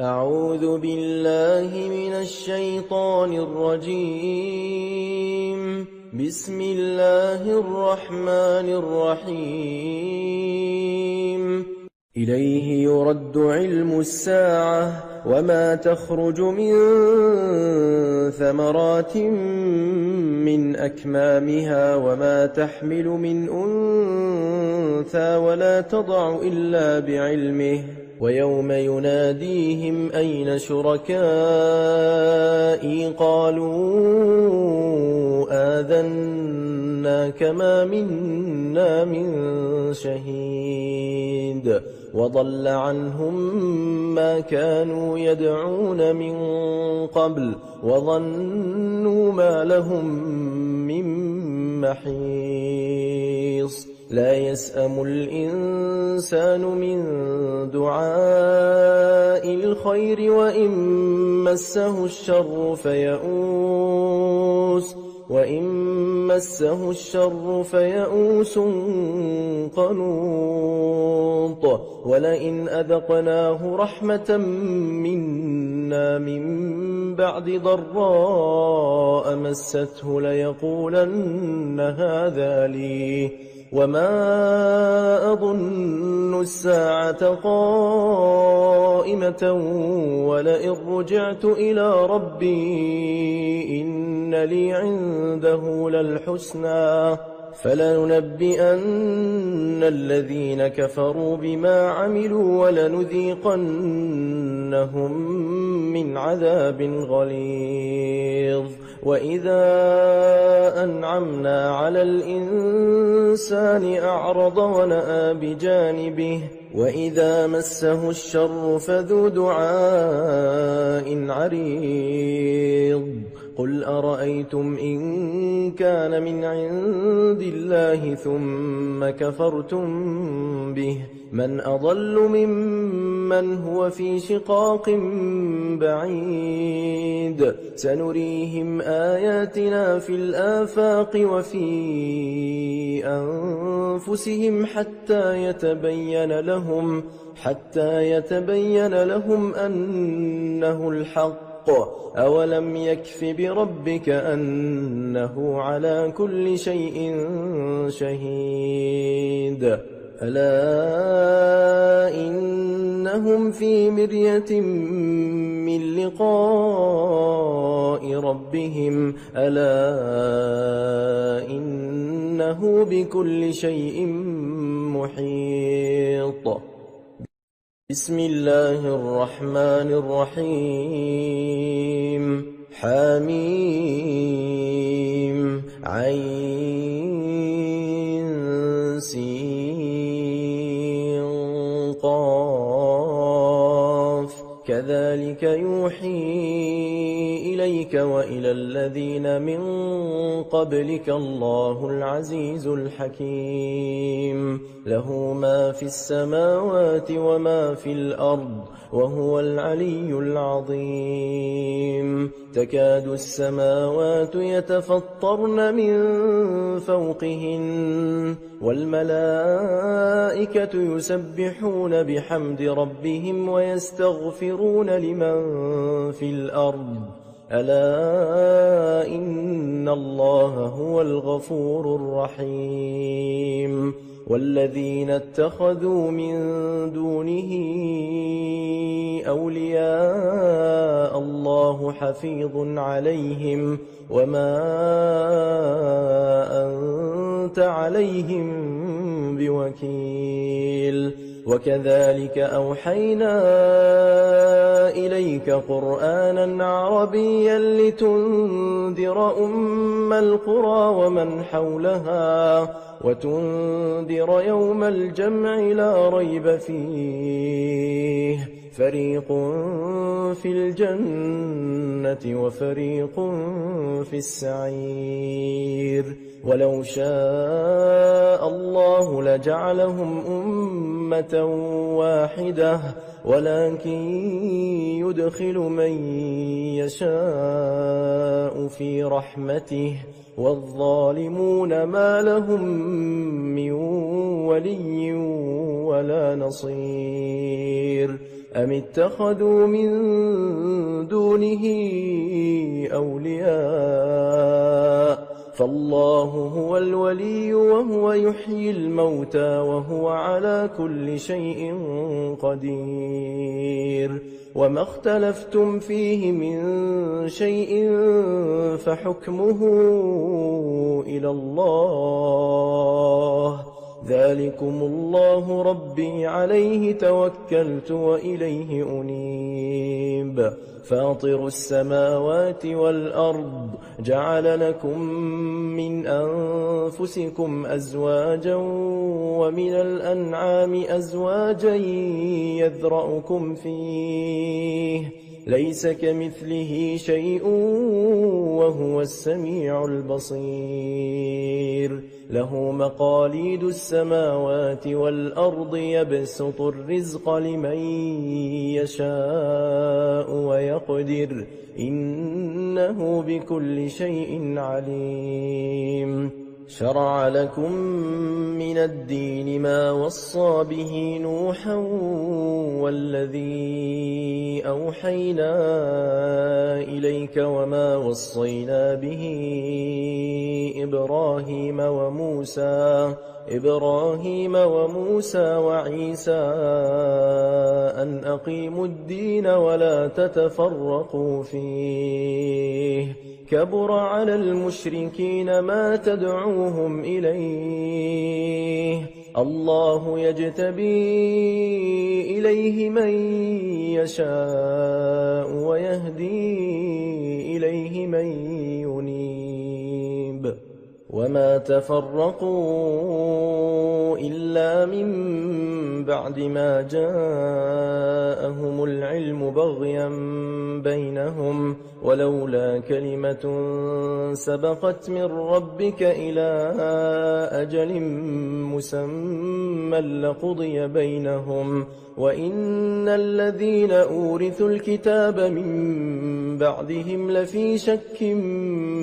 أعوذ بالله من الشيطان الرجيم. بسم الله الرحمن الرحيم. إليه يرد علم الساعة وما تخرج من ثمرات من أكمامها وما تحمل من أنثى ولا تضع إلا بعلمه ويوم يناديهم أين شركائي قالوا آذناك ما منا من شهيد وضل عنهم ما كانوا يدعون من قبل وظنوا ما لهم من محيص لا يسأم الإنسان من دعاء الخير وإن مسه الشر فيئوس قنوط ولئن أذقناه رحمة منا من بعد ضراء مسته ليقولن هذا لي وما أظن الساعة قائمة ولئن رجعت إلى ربي إن لي عنده للحسنى فلننبئن الذين كفروا بما عملوا ولنذيقنهم من عذاب غليظ وإذا أنعمنا على الإنسان أعرض ونأى بجانبه وإذا مسه الشر فذو دعاء عريض قل أرأيتم إن كان من عند الله ثم كفرتم به من أضل ممن هو في شقاق بعيد سنريهم آياتنا في الآفاق وفي أنفسهم حتى يتبين لهم أنه الحق أولم يكف بربك أنه على كل شيء شهيد ألا إنهم في مرية من لقاء ربهم ألا إنه بكل شيء محيط بسم الله الرحمن الرحيم حميم عين سين قاف كذلك يوحي إليك وإلى الذين من قبلك الله العزيز الحكيم له ما في السماوات وما في الأرض وهو العلي العظيم تكاد السماوات يتفطرن من فوقهن والملائكة يسبحون بحمد ربهم ويستغفرون لمن في الأرض ألا إن الله هو الغفور الرحيم والذين اتخذوا من دونه أولياء الله حفيظ عليهم وما أنت عليهم بوكيل وكذلك أوحينا إليك قرآنا عربيا لتنذر أم القرى ومن حولها وتنذر يوم الجمع لا ريب فيه فريق في الجنة وفريق في السعير ولو شاء الله لجعلهم أمة واحدة ولكن يدخل من يشاء في رحمته والظالمون ما لهم من ولي ولا نصير أم اتخذوا من دونه أولياء فالله هو الولي وهو يحيي الموتى وهو على كل شيء قدير وما اختلفتم فيه من شيء فحكمه إلى الله ذلكم الله ربي عليه توكلت وإليه أنيب فاطر السماوات والأرض جعل لكم من أنفسكم أزواجا ومن الأنعام أزواجا يذرأكم فيه ليس كمثله شيء وهو السميع البصير له مقاليد السماوات والأرض يبسط الرزق لمن يشاء ويقدر إنه بكل شيء عليم شرع لكم من الدين ما وصى به نوحا والذي أوحينا إليك وما وصينا به إبراهيم وموسى وعيسى أن أقيموا الدين ولا تتفرقوا فيه كبر على المشركين ما تدعوهم إليه الله يجتبي إليه من يشاء ويهدي إليه من ينيب وما تفرقوا إلا من بعد ما جاءهم العلم بغيا بينهم ولولا كلمة سبقت من ربك إلى أجل مسمى لقضي بينهم وإن الذين أورثوا الكتاب من بعدهم لفي شك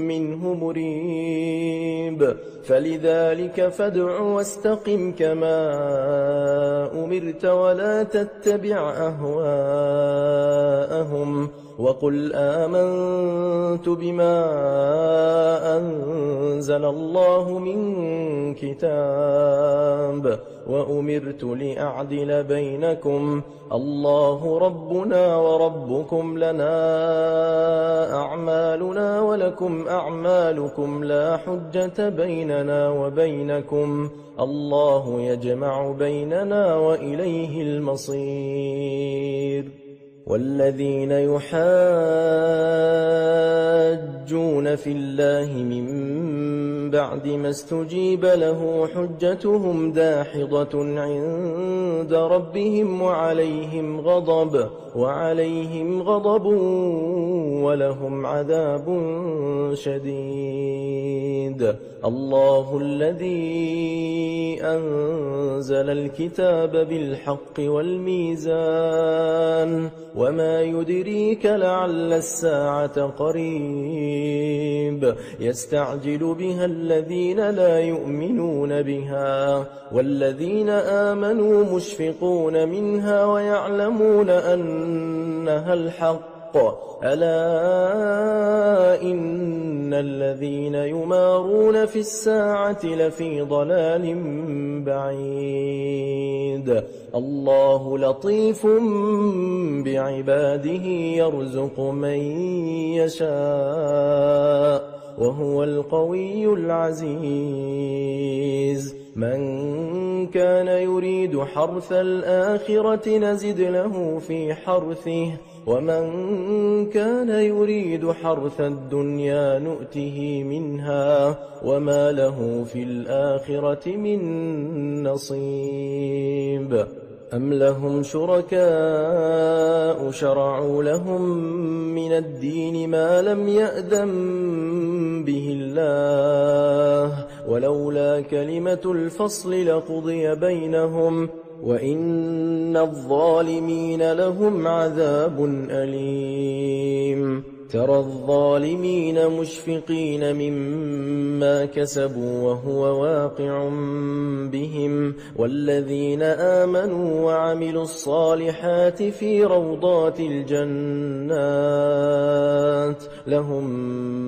منه مريب فلذلك فادع واستقم كما أمرت ولا تتبع أهواءهم وقل آمنت بما أنزل الله من كتاب وأمرت لأعدل بينكم الله ربنا وربكم لنا أعمالنا ولكم أعمالكم لا حجة بيننا وبينكم الله يجمع بيننا وإليه المصير والذين يحاجون في الله من بعد ما استجيب له حجتهم داحضة عند ربهم وعليهم غضب ولهم عذاب شديد الله الذي أنزل الكتاب بالحق والميزان وما يدريك لعل الساعة قريب يستعجل بها الذين لا يؤمنون بها والذين آمنوا مشفقون منها ويعلمون أنها الحق ألا إن الذين يمارون في الساعة لفي ضلال بعيد الله لطيف بعباده يرزق من يشاء وهو القوي العزيز من كان يريد حرث الآخرة نزد له في حرثه ومن كان يريد حرث الدنيا نؤته منها وما له في الآخرة من نصيب أم لهم شركاء شرعوا لهم من الدين ما لم يأذن به الله ولولا كلمة الفصل لقضي بينهم وإن الظالمين لهم عذاب أليم ترى الظالمين مشفقين مما كسبوا وهو واقع بهم والذين آمنوا وعملوا الصالحات في روضات الجنات لهم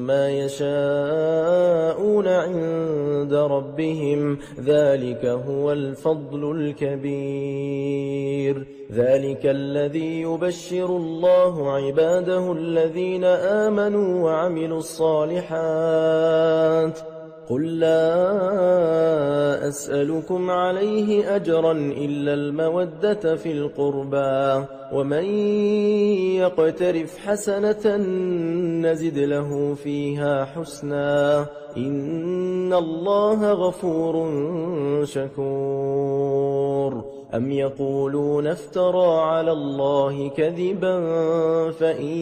ما يشاءون عند ربهم ذلك هو الفضل الكبير ذلك الذي يبشر الله عباده الذين آمنوا وعملوا الصالحات قل لا أسألكم عليه أجرا إلا المودة في القربى ومن يقترف حسنة نزد له فيها حسنا إن الله غفور شكور أم يقولون افترى على الله كذبا فإن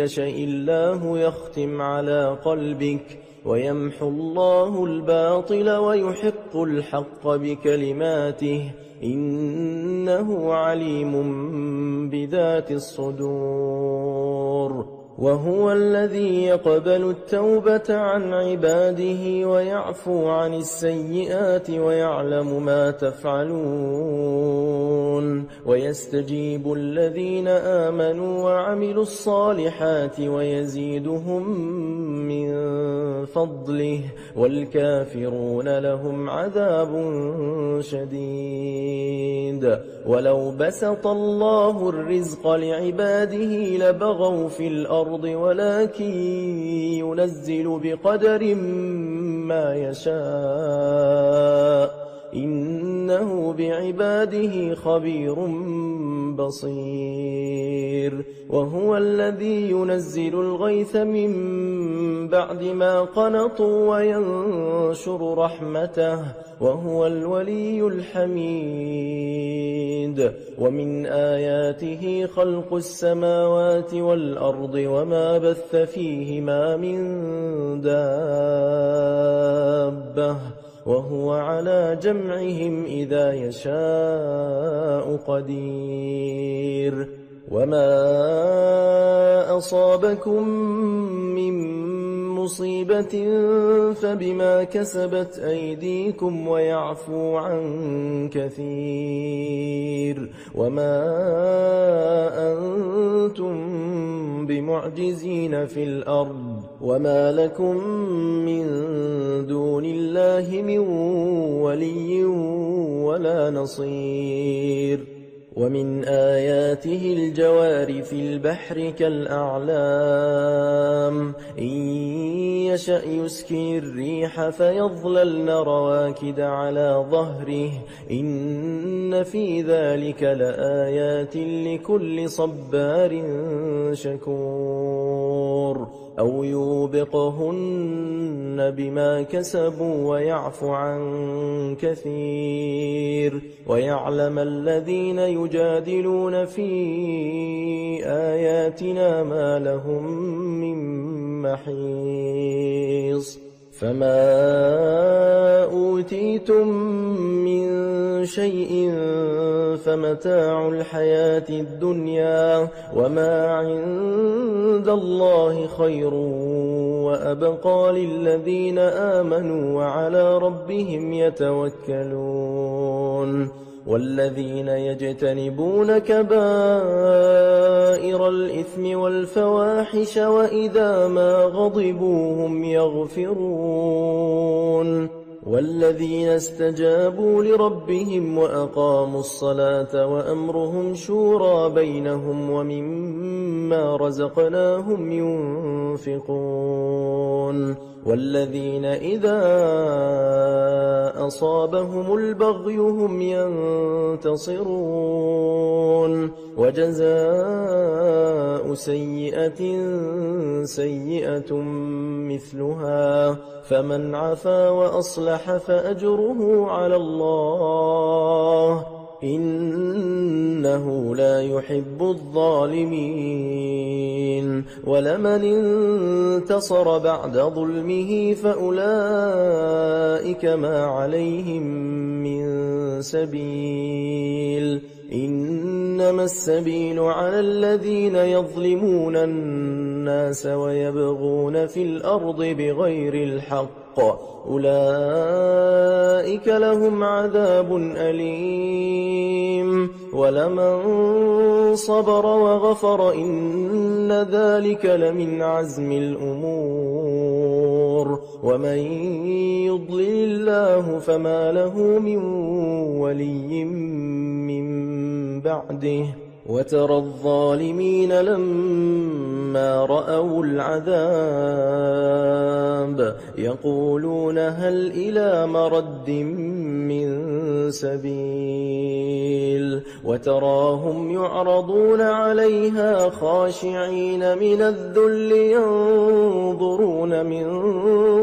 يشأ الله يختم على قلبك ويمحو الله الباطل ويحق الحق بكلماته إنه عليم بذات الصدور وهو الذي يقبل التوبة عن عباده ويعفو عن السيئات ويعلم ما تفعلون ويستجيب الذين آمنوا وعملوا الصالحات ويزيدهم من فضله والكافرون لهم عذاب شديد ولو بسط الله الرزق لعباده لبغوا في الأرض ولكن ينزل بقدر ما يشاء إنه بعباده خبير بصير وهو الذي ينزل الغيث من بعد ما قنطوا وينشر رحمته وهو الولي الحميد ومن آياته خلق السماوات والأرض وما بث فيهما من دابة وهو على جمعهم إذا يشاء قدير وما أصابكم من مصيبة فبما كسبت أيديكم ويعفو عن كثير وما أنتم بمعجزين في الأرض وما لكم من دون الله من ولي ولا نصير ومن آياته الجوار في البحر كالأعلام إن يشأ يسكن الريح فيظللن رواكد على ظهره إن في ذلك لآيات لكل صبار شكور أو يوبقهن بما كسبوا ويعفو عن كثير ويعلم الذين يجادلون في آياتنا ما لهم من محيص فما أوتيتم من شيء فمتاع الحياة الدنيا وما عند الله خير وأبقى للذين آمنوا وعلى ربهم يتوكلون والذين يجتنبون كبائر الإثم والفواحش وإذا ما غضبوا هم يغفرون والذين استجابوا لربهم وأقاموا الصلاة وأمرهم شورى بينهم ومما رزقناهم ينفقون والذين إذا أصابهم البغي هم ينتصرون وجزاء سيئة سيئة مثلها فمن عفا وأصلح فأجره على الله إنه لا يحب الظالمين ولمن انتصر بعد ظلمه فأولئك ما عليهم من سبيل إنما السبيل على الذين يظلمون الناس الناس ويبغون في الأرض بغير الحق أولئك لهم عذاب أليم ولمن صبر وغفر إن ذلك لمن عزم الأمور ومن يضلل الله فما له من ولي من بعده وترى الظالمين لما رأوا العذاب يقولون هل إلى مرد من سبيل وتراهم يعرضون عليها خاشعين من الذل ينظرون من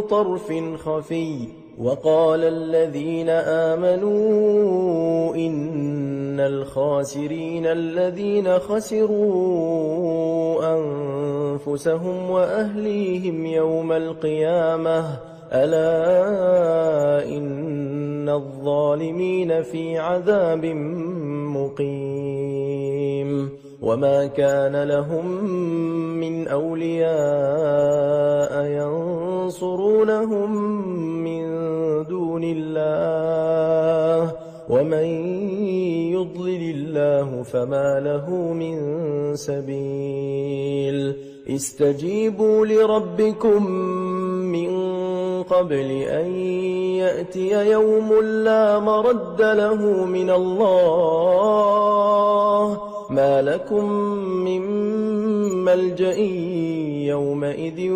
طرف خفي وقال الذين آمنوا إن الخاسرين الذين خسروا أنفسهم وأهليهم يوم القيامة ألا إن الظالمين في عذاب مقيم وما كان لهم من أولياء ينصرونهم من دون الله ومن يضلل الله فما له من سبيل استجيبوا لربكم من قبل أن يأتي يوم لا مرد له من الله ما لكم من ملجأ يومئذ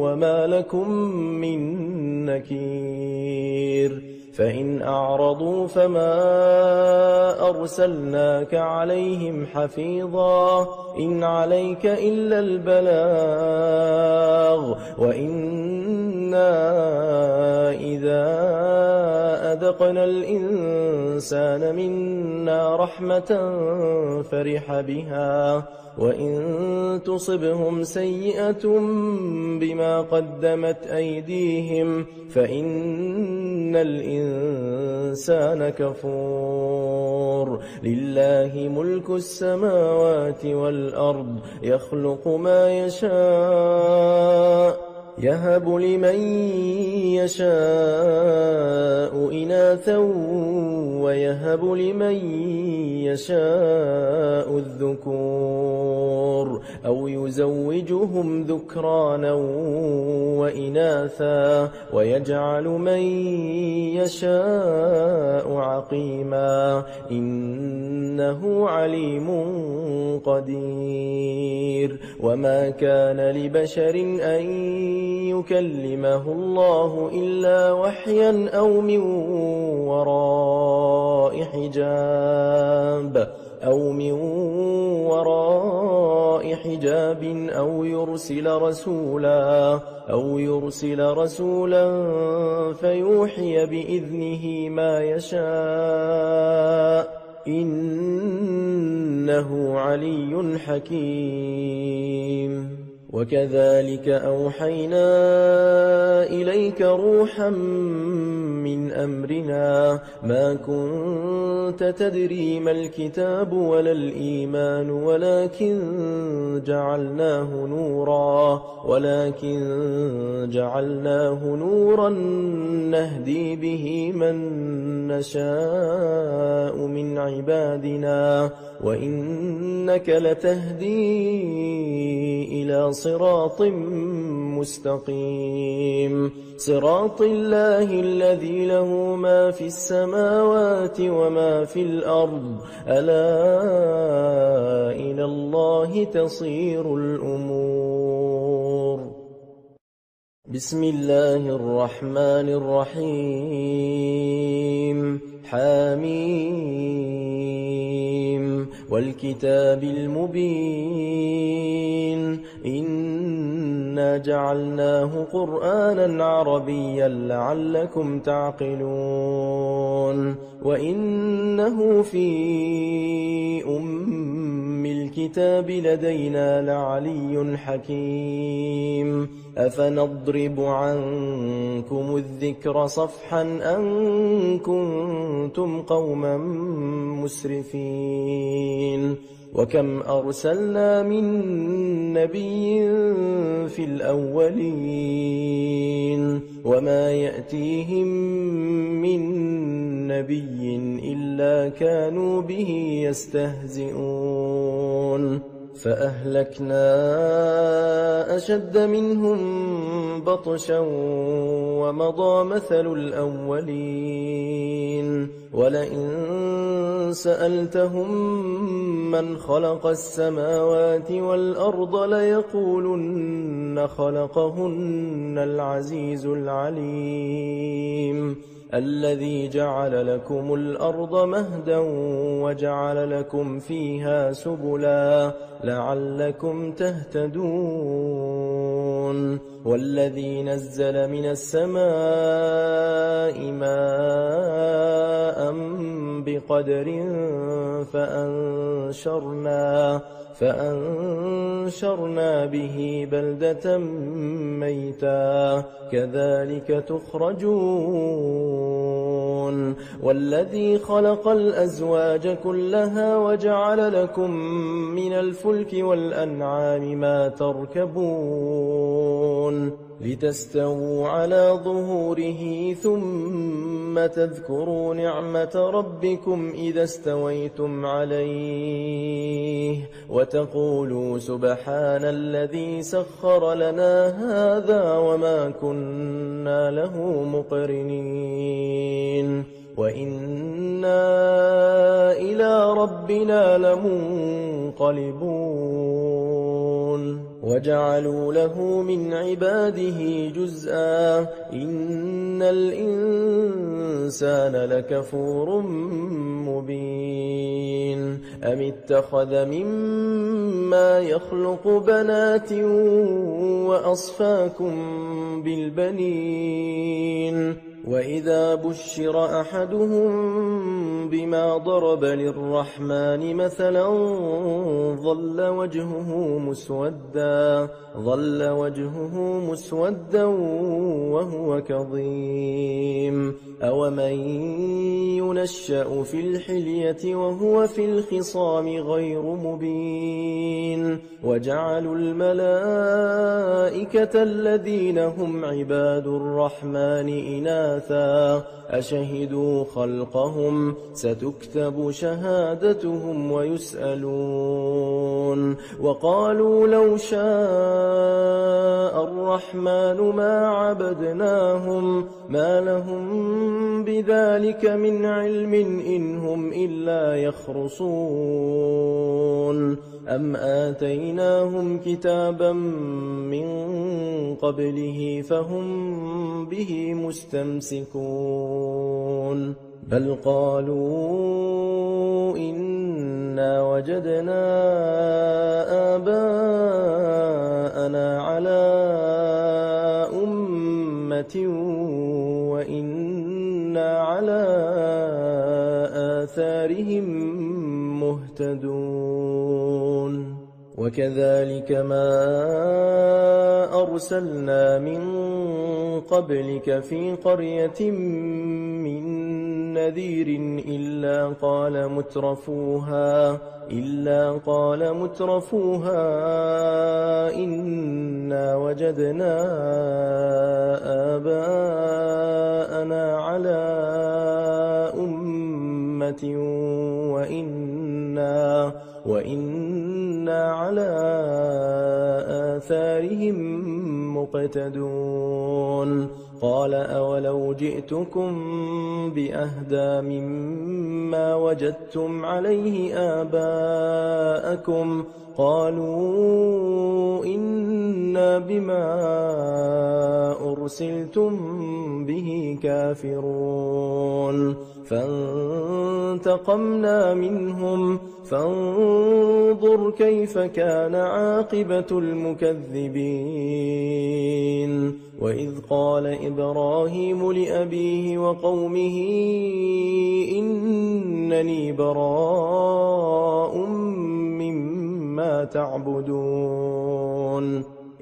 وما لكم من نكير فإن أعرضوا فما أرسلناك عليهم حفيظا إن عليك إلا البلاغ وإنا إذا أذقنا الإنسان منا رحمة فرح بها وإن تصبهم سيئة بما قدمت أيديهم فإن الإنسان كفور لله ملك السماوات والأرض يخلق ما يشاء يهب لمن يشاء إناثا ويهب لمن يشاء الذكور أو يزوجهم ذكرانا وإناثا ويجعل من يشاء عقيما إنه عليم قدير وما كان لبشر أن يكلمه الله إلا وحيا أو من وراء حجاب أو يرسل رسولا فيوحي بإذنه ما يشاء إنه علي حكيم وكذلك أوحينا إليك روحا من أمرنا ما كنت تدري ما الكتاب ولا الإيمان ولكن جعلناه نورا نهدي به من نشاء من عبادنا وإنك لتهدي إلى صراط مستقيم صراط الله الذي له ما في السماوات وما في الأرض ألا إلى الله تصير الأمور بسم الله الرحمن الرحيم حميم والكتاب المبين إنا جعلناه قرآنا عربيا لعلكم تعقلون وإنه في أم الكتاب لدينا لعلي حكيم أفنضرب عنكم الذكر صفحا أن كنتم قوما مسرفين وكم أرسلنا من نبي في الأولين وما يأتيهم من نبي إلا كانوا به يستهزئون فأهلكنا أشد منهم بطشا ومضى مثل الأولين ولئن سألتهم من خلق السماوات والأرض ليقولن خلقهن العزيز العليم الذي جعل لكم الأرض مهدا وجعل لكم فيها سبلا لعلكم تهتدون والذي نزل من السماء ماء بقدر فأنشرنا به بلدة ميتا كذلك تخرجون والذي خلق الأزواج كلها وجعل لكم من الفلك والأنعام ما تركبون لتستووا على ظهوره ثم تذكروا نعمة ربكم إذا استويتم عليه وتقولوا سبحان الذي سخر لنا هذا وما كنا له مقرنين وإنا إلى ربنا لمنقلبون وجعلوا له من عباده جزءا إن الإنسان لكفور مبين أم اتخذ مما يخلق بنات وأصفاكم بالبنين وإذا بشر أحدهم بما ضرب للرحمن مثلا ظل وجهه مسودا وهو كظيم أومن ينشأ في الحلية وهو في الخصام غير مبين وجعلوا الملائكة الذين هم عباد الرحمن إناثا أشهدوا خلقهم ستكتب شهادتهم ويسألون وقالوا لو شاء الرحمن ما عبدناهم ما لهم بذلك من علم إن هم إلا يخرصون أم آتيناهم كتابا من قبله فهم به مستمسكون بل قالوا إنا وجدنا آباءنا على أمة وإنا على آثارهم مهتدون وكذلك ما أرسلنا من قبلك في قرية من نذير إلا قال مترفوها إنا وجدنا آباءنا على أمة وإنا على آثارهم مقتدون قال أولو جئتكم بأهدى مما وجدتم عليه آباءكم قالوا إنا بما أرسلتم به كافرون فانتقمنا منهم فانظر كيف كان عاقبة المكذبين وإذ قال إبراهيم لأبيه وقومه إنني براء مما تعبدون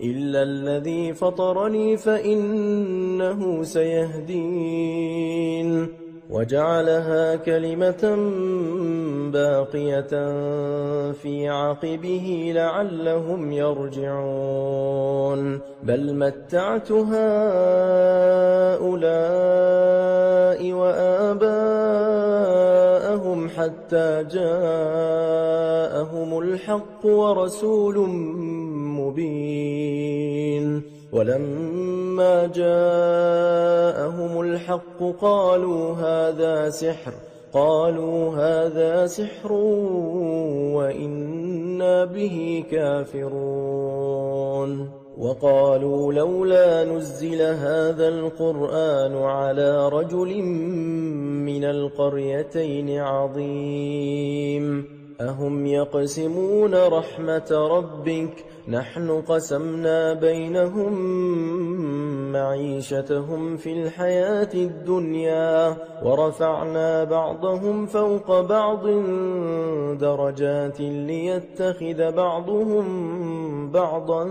إلا الذي فطرني فإنه سيهدين وجعلها كلمة باقية في عقبه لعلهم يرجعون بل متعت هؤلاء وآباءهم حتى جاءهم الحق ورسول مبين ولما جاءهم الحق قالوا هذا سحر وإنا به كافرون وقالوا لولا نزل هذا القرآن على رجل من القريتين عظيم أهم يقسمون رحمة ربك نحن قسمنا بينهم معيشتهم في الحياة الدنيا ورفعنا بعضهم فوق بعض درجات ليتخذ بعضهم بعضا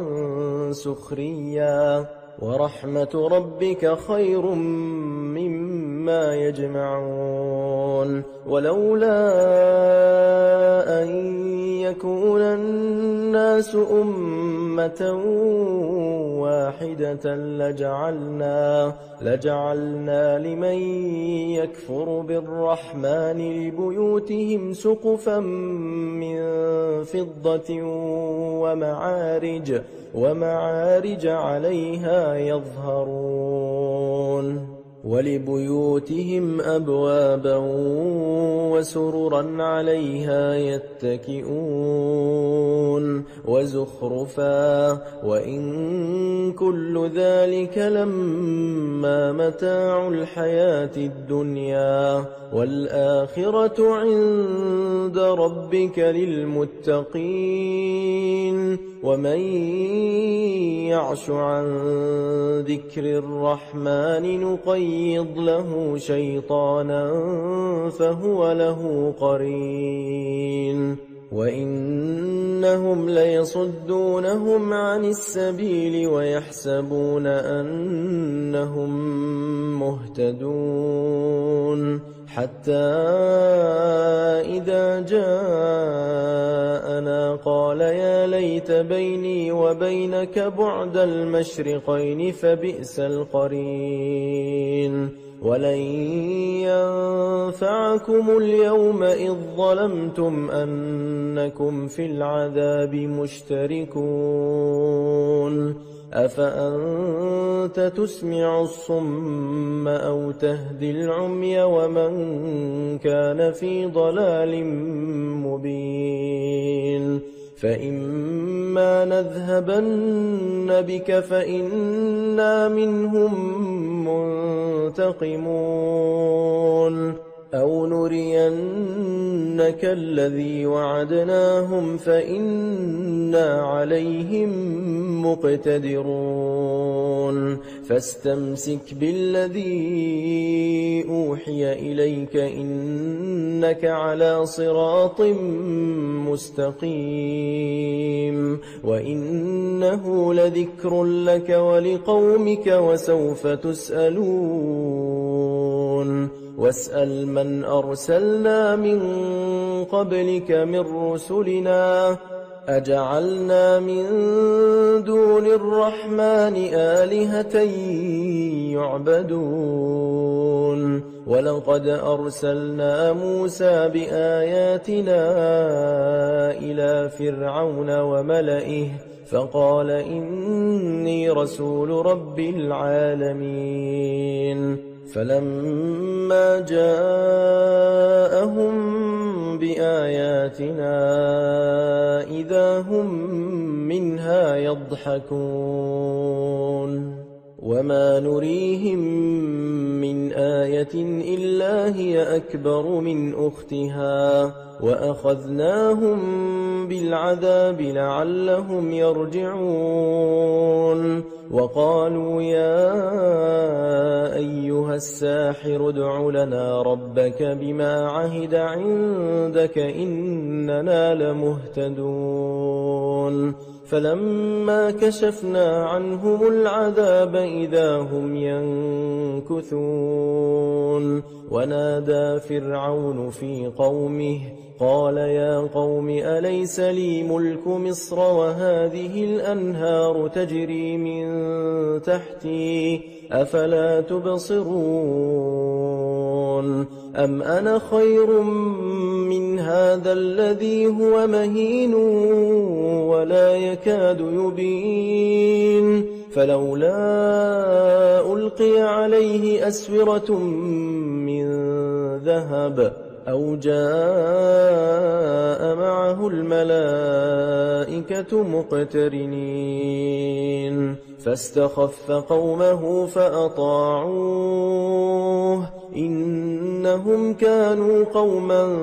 سخريا ورحمة ربك خير مما يجمعون ولولا أن يكون الناس أمة واحدة لجعلنا لمن يكفر بالرحمن لبيوتهم سقفا من فضة ومعارج عليها يظهرون ولبيوتهم أبوابا وسررا عليها يتكئون وزخرفا وإن كل ذلك لما متاع الحياة الدنيا والآخرة عند ربك للمتقين ومن يعش عن ذكر الرحمن نقيض له شيطانا فهو له قرين وإنهم ليصدونهم عن السبيل ويحسبون أنهم مهتدون حتى إذا جاءنا قال يا ليت بيني وبينك بعد المشرقين فبئس القرين ولن ينفعكم اليوم إذ ظلمتم أنكم في العذاب مشتركون أفأنت تسمع الصم أو تهدي العمي ومن كان في ضلال مبين فإما نذهبن بك فإنا منهم منتقمون أو نرينك الذي وعدناهم فإنا عليهم مقتدرون فاستمسك بالذي أوحي إليك إنك على صراط مستقيم وإنه لذكر لك ولقومك وسوف تسألون واسأل من أرسلنا من قبلك من رسلنا أجعلنا من دون الرحمن آلهة يعبدون ولقد أرسلنا موسى بآياتنا إلى فرعون وملئه فقال إني رسول رب العالمين فلما جاءهم بآياتنا إذا هم منها يضحكون وما نريهم من آية إلا هي أكبر من أختها وأخذناهم بالعذاب لعلهم يرجعون وقالوا يا أيها الساحر ادع لنا ربك بما عهد عندك إننا لمهتدون فلما كشفنا عنهم العذاب إذا هم ينكثون ونادى فرعون في قومه قال يا قوم أليس لي ملك مصر وهذه الأنهار تجري من تحتي أفلا تبصرون أم أنا خير من هذا الذي هو مهين ولا يكاد يبين فلولا ألقي عليه أسورة من ذهب أو جاء معه الملائكة مقترنين فاستخف قومه فأطاعوه إنهم كانوا قوما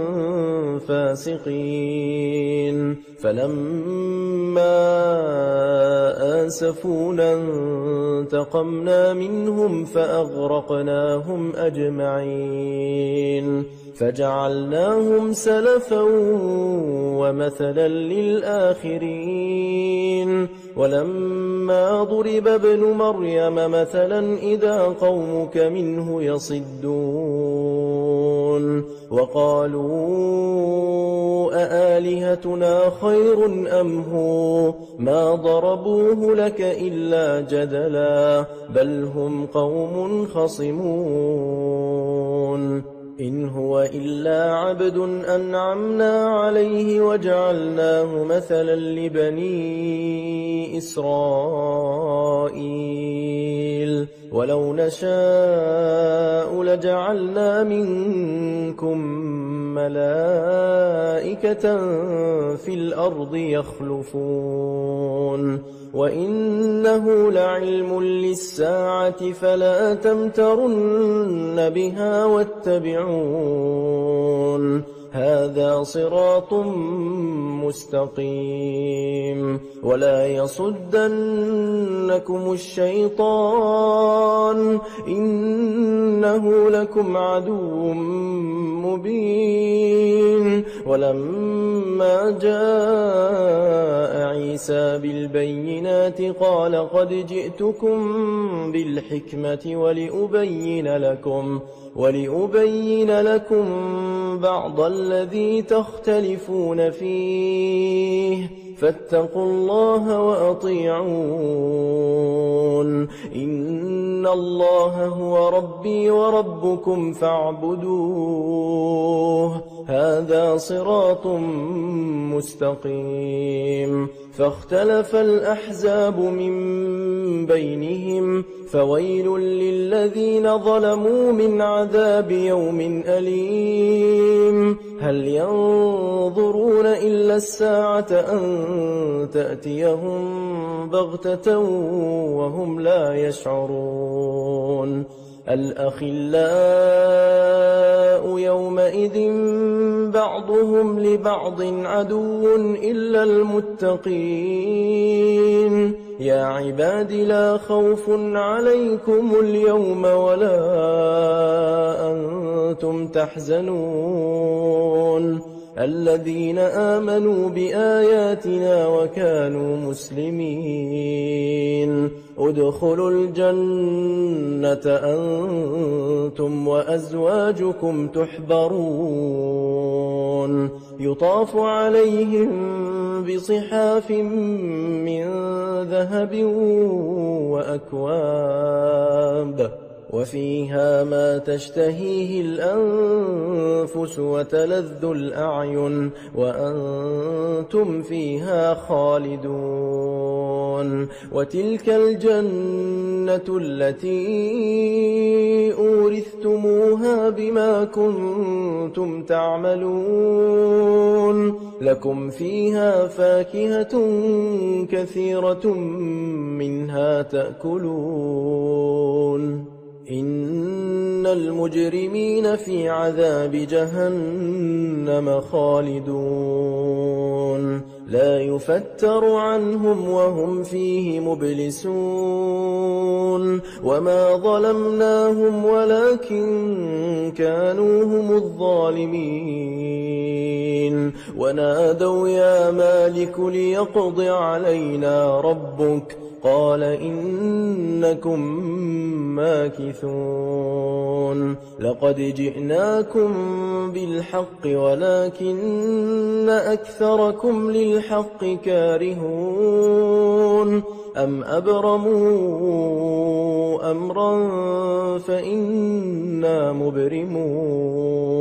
فاسقين فلما آسفونا انتقمنا منهم فأغرقناهم أجمعين فجعلناهم سلفا ومثلا للآخرين ولما ضرب ابن مريم مثلا إذا قومك منه يصدون وقالوا أآلهتنا خير أم هو ما ضربوه لك إلا جدلا بل هم قوم خصمون إن هو إلا عبد أنعمنا عليه وجعلناه مثلا لبني إسرائيل ولو نشاء لجعلنا منكم ملائكة في الأرض يخلفون وإنه لعلم للساعة فلا تمترن بها واتبعون هذا صراط مستقيم ولا يصدنكم الشيطان إنه لكم عدو مبين ولما جاء عيسى بالبينات قال قد جئتكم بالحكمة ولأبين لكم بعض الذي تختلفون فيه فاتقوا الله وأطيعون إن الله هو ربي وربكم فاعبدوه هذا صراط مستقيم فاختلف الأحزاب من بينهم فويل للذين ظلموا من عذاب يوم أليم هل ينظرون إلا الساعة أن تأتيهم بغتة وهم لا يشعرون الأخلاء يومئذ بعضهم لبعض عدو إلا المتقين يا عباد لا خوف عليكم اليوم ولا أنتم تحزنون الذين آمنوا بآياتنا وكانوا مسلمين ادخلوا الجنة أنتم وأزواجكم تحبرون يطاف عليهم بصحاف من ذهب وأكواب وفيها ما تشتهيه الأنفس وتلذ الأعين وأنتم فيها خالدون وتلك الجنة التي أورثتموها بما كنتم تعملون لكم فيها فاكهة كثيرة منها تأكلون إن المجرمين في عذاب جهنم خالدون لا يفتر عنهم وهم فيه مبلسون وما ظلمناهم ولكن كانوا هم الظالمين ونادوا يا مالك ليقض علينا ربك قال إنكم ماكثون لقد جئناكم بالحق ولكن أكثركم للحق كارهون أم أبرموا أمرا فإنا مبرمون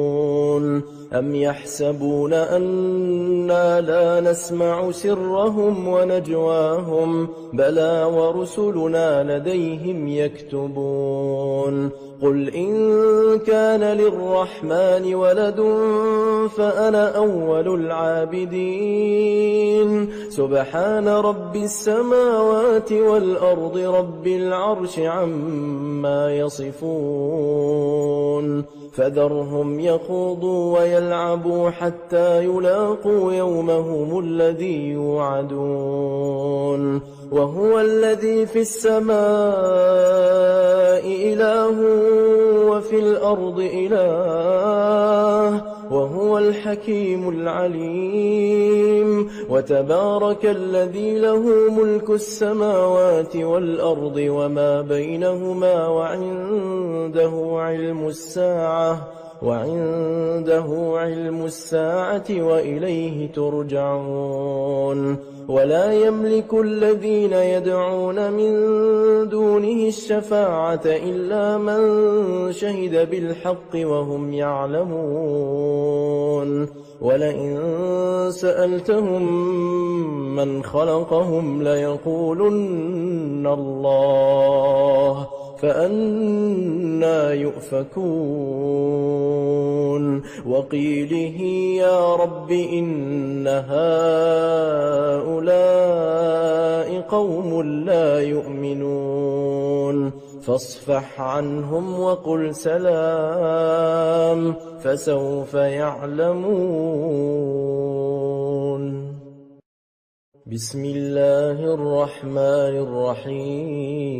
أم يحسبون أنا لا نسمع سرهم ونجواهم بلى ورسلنا لديهم يكتبون قل إن كان للرحمن ولد فأنا أول العابدين سبحان رب السماوات والأرض رب العرش عما يصفون فذرهم يخوضوا ويلعبوا حتى يلاقوا يومهم الذي يوعدون وهو الذي في السماء إله وفي الأرض إله وهو الحكيم العليم وتبارك الذي له ملك السماوات والأرض وما بينهما وعنده علم الساعة وإليه ترجعون ولا يملك الذين يدعون من دونه الشفاعة إلا من شهد بالحق وهم يعلمون ولئن سألتهم من خلقهم ليقولن الله فأنى يؤفكون وقيله يا رب إن هؤلاء قوم لا يؤمنون فاصفح عنهم وقل سلام فسوف يعلمون بسم الله الرحمن الرحيم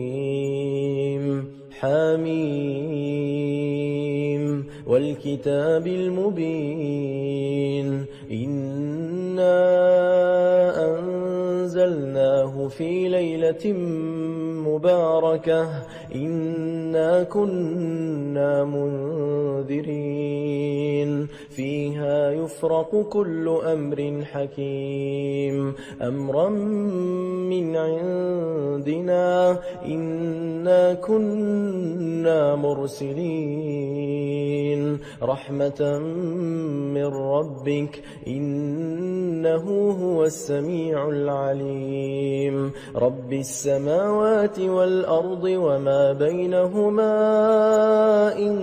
حميم والكتاب المبين إنا أنزلناه في ليلة مباركة إنا كنا منذرين فيها يفرق كل أمر حكيم أمرا من عندنا إنا كنا مرسلين رحمة من ربك إنه هو السميع العليم رب السماوات والأرض وما بينهما إن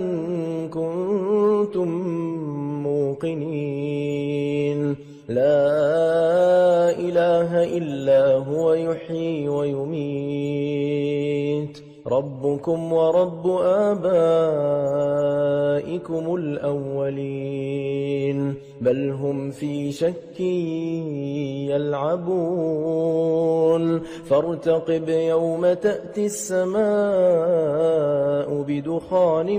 كنتم موقنين لا إله إلا هو يحيي ويميت ربكم ورب آبائكم الأولين بل هم في شك يلعبون فارتقب يوم تأتي السماء بدخان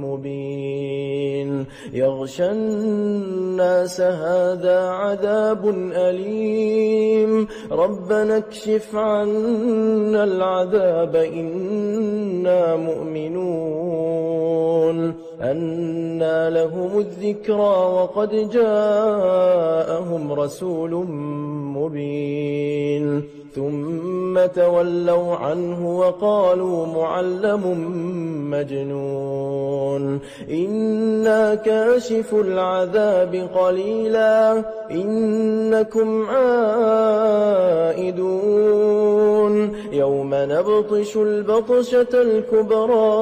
مبين يغشى الناس هذا عذاب أليم ربنا اكشف عنا العذاب إنا مؤمنون أنى لهم الذكرى وقد جاءهم رسول مبين ثم تولوا عنه وقالوا معلم مجنون إنا كاشف العذاب قليلا إنكم عائدون يوم نبطش البطشة الكبرى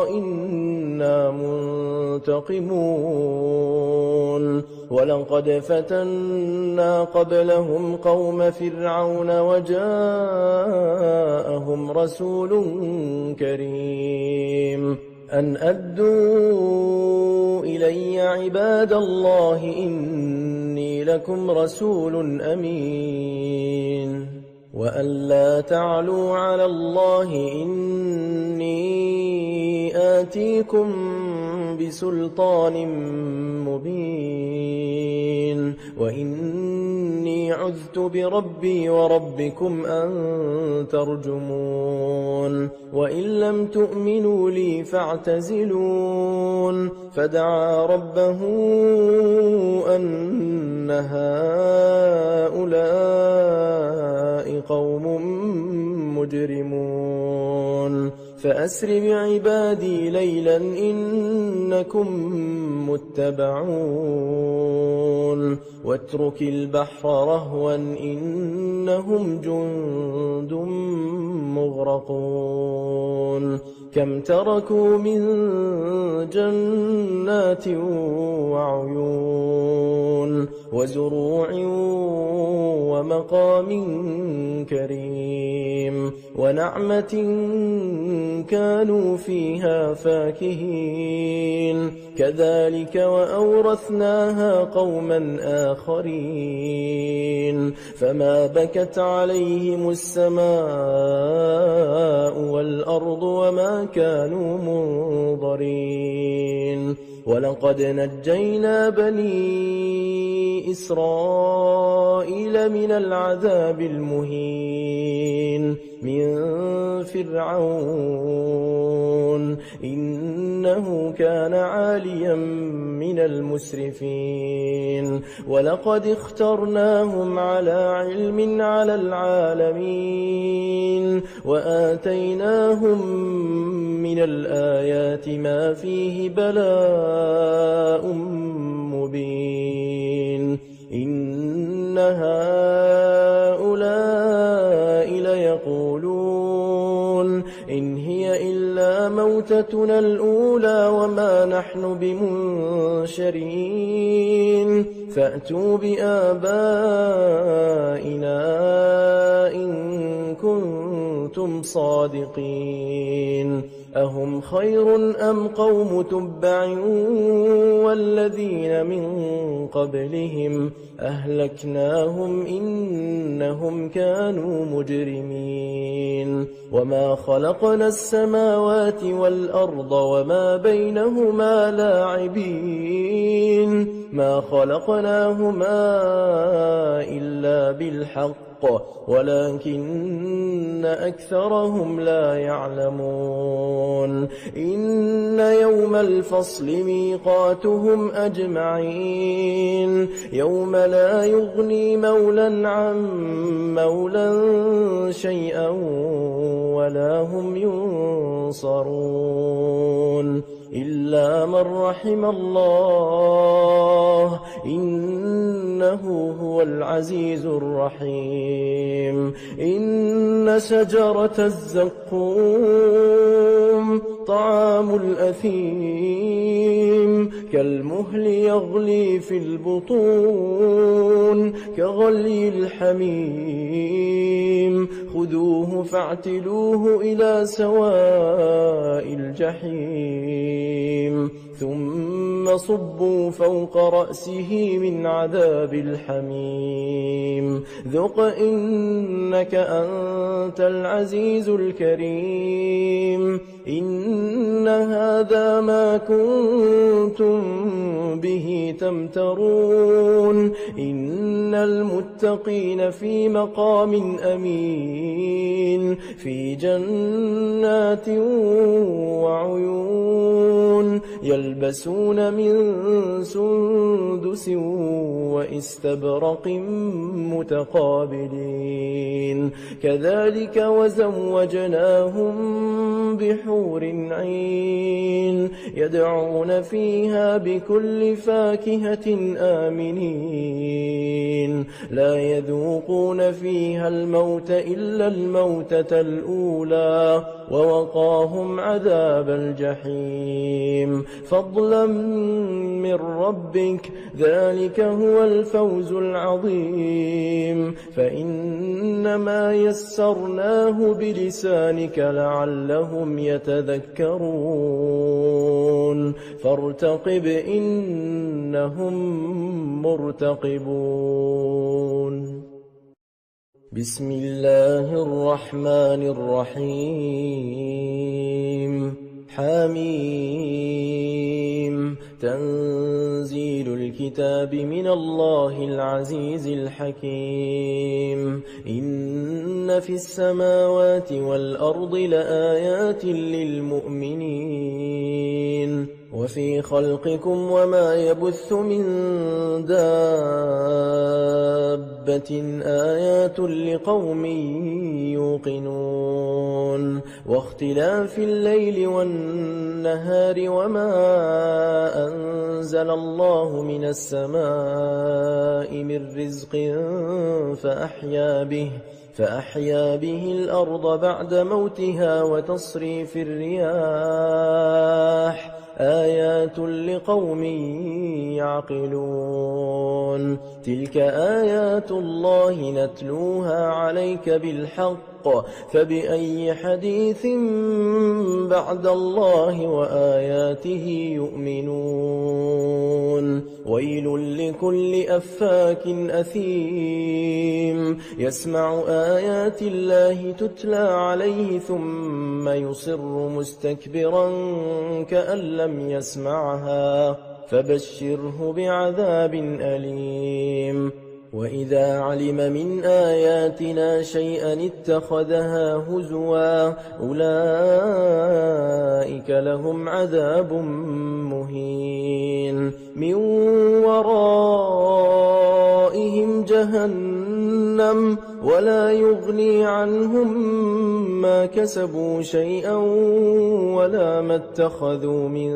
إنا منذرون ينتقمون ولقد فتنا قبلهم قوم فرعون وجاءهم رسول كريم أن أدوا إلي عباد الله إني لكم رسول أمين وأن لا تعلوا على الله إني آتيكم بسلطان مبين وإني عذت بربي وربكم أن ترجمون وإن لم تؤمنوا لي فاعتزلون فدعا ربه أن هؤلاء قوم مجرمون فأسر بعبادي ليلا إنكم متبعون واترك البحر رهوا إنهم جند مغرقون كم تركوا من جنات وعيون وزروع ومقام كريم ونعمة كانوا فيها فاكهين كذلك وأورثناها قوما آخرين فما بكت عليهم السماء والأرض وما كانوا منظرين ولقد نجينا بني إسرائيل من العذاب المهين من فرعون إنه كان عاليا من المسرفين ولقد اخترناهم على علم على العالمين وآتيناهم من الآيات ما فيه بلاء مبين إن هؤلاء ليقولون إن هي إلا موتتنا الأولى وما نحن بمنشرين فأتوا بآبائنا إن كنتم صادقين أهم خير أم قوم تبع والذين من قبلهم أهلكناهم إنهم كانوا مجرمين وما خلقنا السماوات والأرض وما بينهما لاعبين ما خلقناهما إلا بالحق ولكن أكثرهم لا يعلمون إن يوم الفصل ميقاتهم أجمعين يوم لا يغني مولا عن مولا شيئا ولا هم ينصرون إلا من رحم الله إنه هو العزيز الرحيم إن شجرة الزقوم طعام الأثيم كالمهل يغلي في البطون كغلي الحميم خذوه فاعتلوه إلى سواء الجحيم ثم صبوا فوق رأسه من عذاب الحميم ذق إنك أنت العزيز الكريم إن هذا ما كنتم به تمترون إن المتقين في مقام أمين في جنات وعيون يلبسون من سندس وإستبرق متقابلين كذلك وزوجناهم بحور عين يدعون فيها فيها بكل فاكهة آمنين لا يذوقون فيها الموت إلا الموتة الأولى ووقاهم عذاب الجحيم فضلا من ربك ذلك هو الفوز العظيم فإنما يسرناه بلسانك لعلهم يتذكرون فارتقب إنهم مرتقبون بسم الله الرحمن الرحيم حميم تنزيل الكتاب من الله العزيز الحكيم إن في السماوات والأرض لآيات للمؤمنين وفي خلقكم وما يبث من دابة آيات لقوم يوقنون واختلاف الليل والنهار وما أنزل الله من السماء من رزق فأحيا به الأرض بعد موتها وتصريف الرياح آيات لقوم يعقلون تلك آيات الله نتلوها عليك بالحق فبأي حديث بعد الله وآياته يؤمنون ويل لكل أفاك أثيم يسمع آيات الله تتلى عليه ثم يصر مستكبرا كأن لم يسمعها فبشره بعذاب أليم وإذا علم من آياتنا شيئا اتخذها هزوا أولئك لهم عذاب مهين من ورائهم جهنم ولا يغني عنهم ما كسبوا شيئا ولا ما اتخذوا من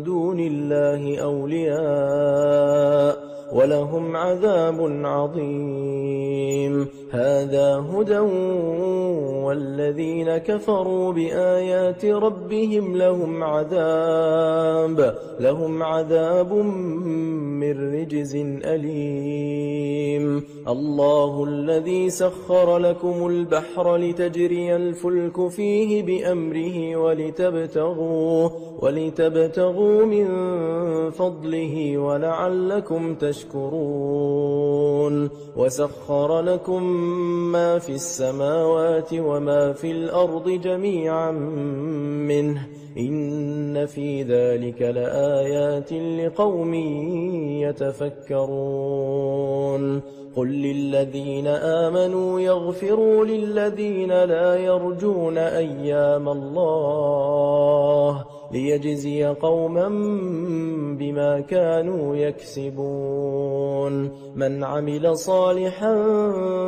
دون الله أولياء ولهم عذاب عظيم هذا هدى والذين كفروا بآيات ربهم لهم عذاب من رجز أليم الله الذي سخر لكم البحر لتجري الفلك فيه بأمره ولتبتغوا من فضله ولعلكم تشكرون وسخر لكم ما في السماوات وما في الأرض جميعا منه إن في ذلك لآيات لقوم يتفكرون قل للذين آمنوا يغفروا للذين لا يرجون أيام الله ليجزي قوما بما كانوا يكسبون من عمل صالحا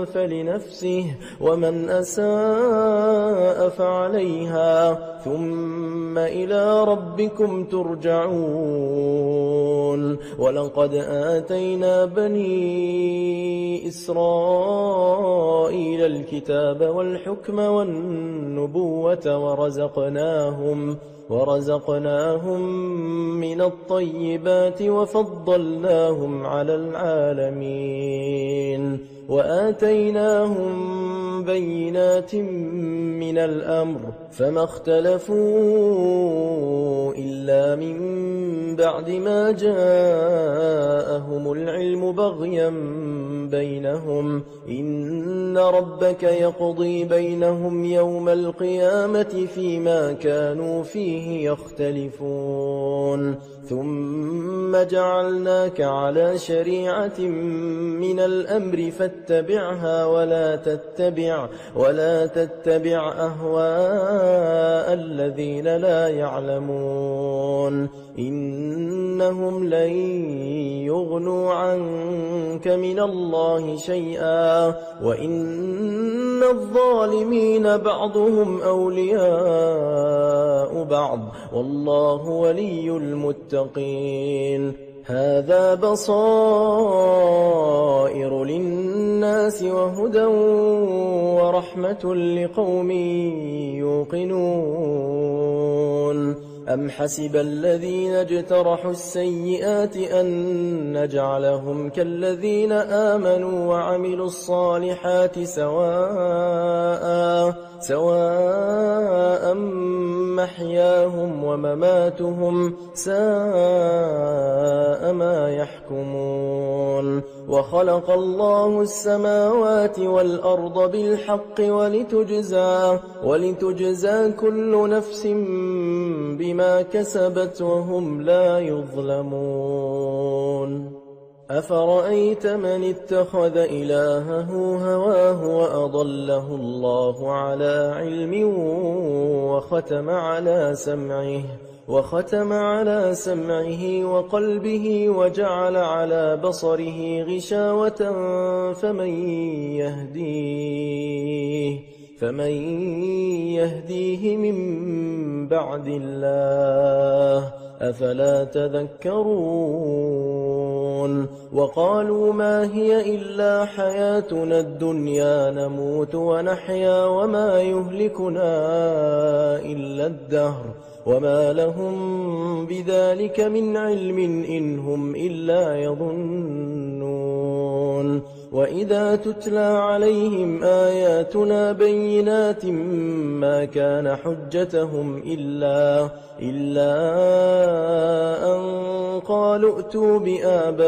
فلنفسه ومن أساء فعليها ثم إلى ربكم ترجعون ولقد آتينا بني إسرائيل الكتاب والحكم والنبوة ورزقناهم من الطيبات وفضلناهم على العالمين وآتيناهم بينات من الأمر فما اختلفوا إلا من بعد ما جاءهم العلم بغيا بينهم إن ربك يقضي بينهم يوم القيامة فيما كانوا فيه يختلفون ثم جعلناك على شريعة من الأمر فاتبعها ولا تتبع أهواء الذين لا يعلمون إنهم لن يغنوا عنك من الله شيئا وإن إن الظالمين بعضهم أولياء بعض والله ولي المتقين هذا بصائر للناس وهدى ورحمة لقوم يوقنون أم حسب الذين اجترحوا السيئات أن نجعلهم كالذين آمنوا وعملوا الصالحات سواء محياهم ومماتهم ساء ما يحكمون وخلق الله السماوات والأرض بالحق ولتجزى كل نفس بما كسبت وهم لا يظلمون أفرأيت من اتخذ إلهه هواه وأضله الله على علم وختم على سمعه وقلبه وجعل على بصره غشاوة فمن يهديه من بعد الله أفلا تذكرون وقالوا ما هي إلا حياتنا الدنيا نموت ونحيا وما يهلكنا إلا الدهر وما لهم بذلك من علم إن هم إلا يظنون وإذا تتلى عليهم آياتنا بينات ما كان حجتهم إلا أن قالوا ائتوا بآبائنا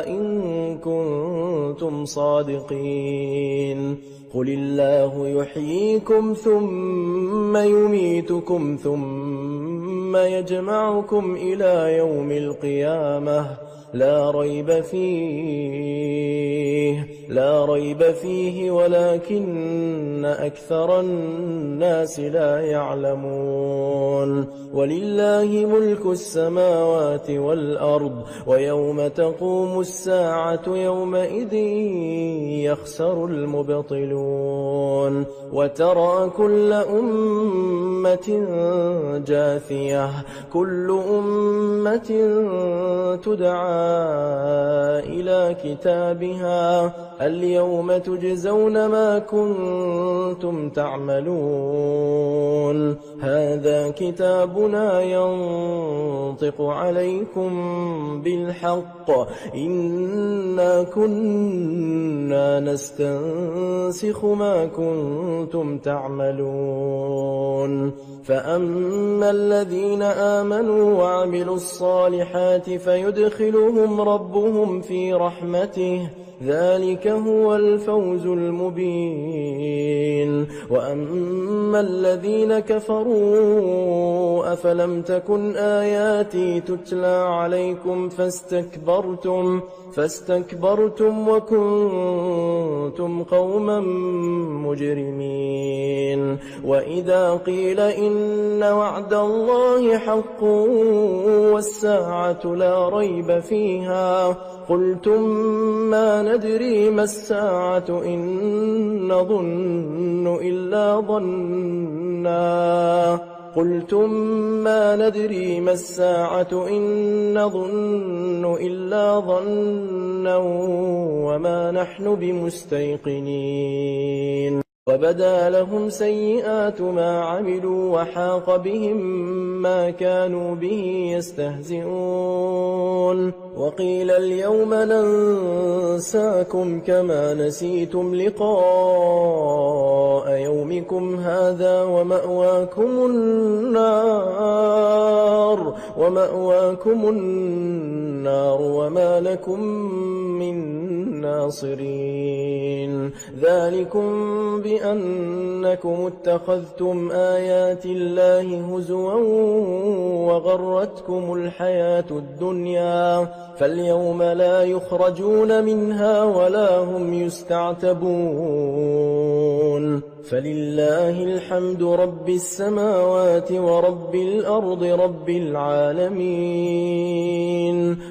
إن كنتم صادقين قل الله يحييكم ثم يميتكم ثم يجمعكم إلى يوم القيامة لا ريب فيه ولكن أكثر الناس لا يعلمون ولله ملك السماوات والأرض ويوم تقوم الساعة يومئذ يخسر المبطلون وترى كل أمة جاثية كل أمة تدعى إلى كتابها اليوم تجزون ما كنتم تعملون هذا كتابنا ينطق عليكم بالحق إنا كنا نستنسخ ما كنتم تعملون فأما الذين آمنوا وعملوا الصالحات فيدخلهم ربهم في رحمته ذلك هو الفوز المبين وأما الذين كفروا أفلم تكن آياتي تتلى عليكم فاستكبرتم وكنتم قوما مجرمين وإذا قيل إن وعد الله حق والساعة لا ريب فيها قلتم ما ندري ما الساعة إن نظن إلا ظنا وما نحن بمستيقنين وبدا لهم سيئات ما عملوا وحاق بهم ما كانوا به يستهزئون وقيل اليوم ننساكم كما نسيتم لقاء يومكم هذا ومأواكم النار وما لكم من ناصرين ذلكم بأنكم اتخذتم آيات الله هزوا وغرتكم الحياة الدنيا فاليوم لا يخرجون منها ولا هم يستعتبون فلله الحمد رب السماوات ورب الأرض رب العالمين،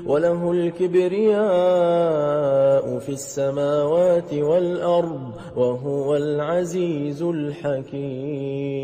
وله الكبرياء في السماوات والأرض، وهو العزيز الحكيم.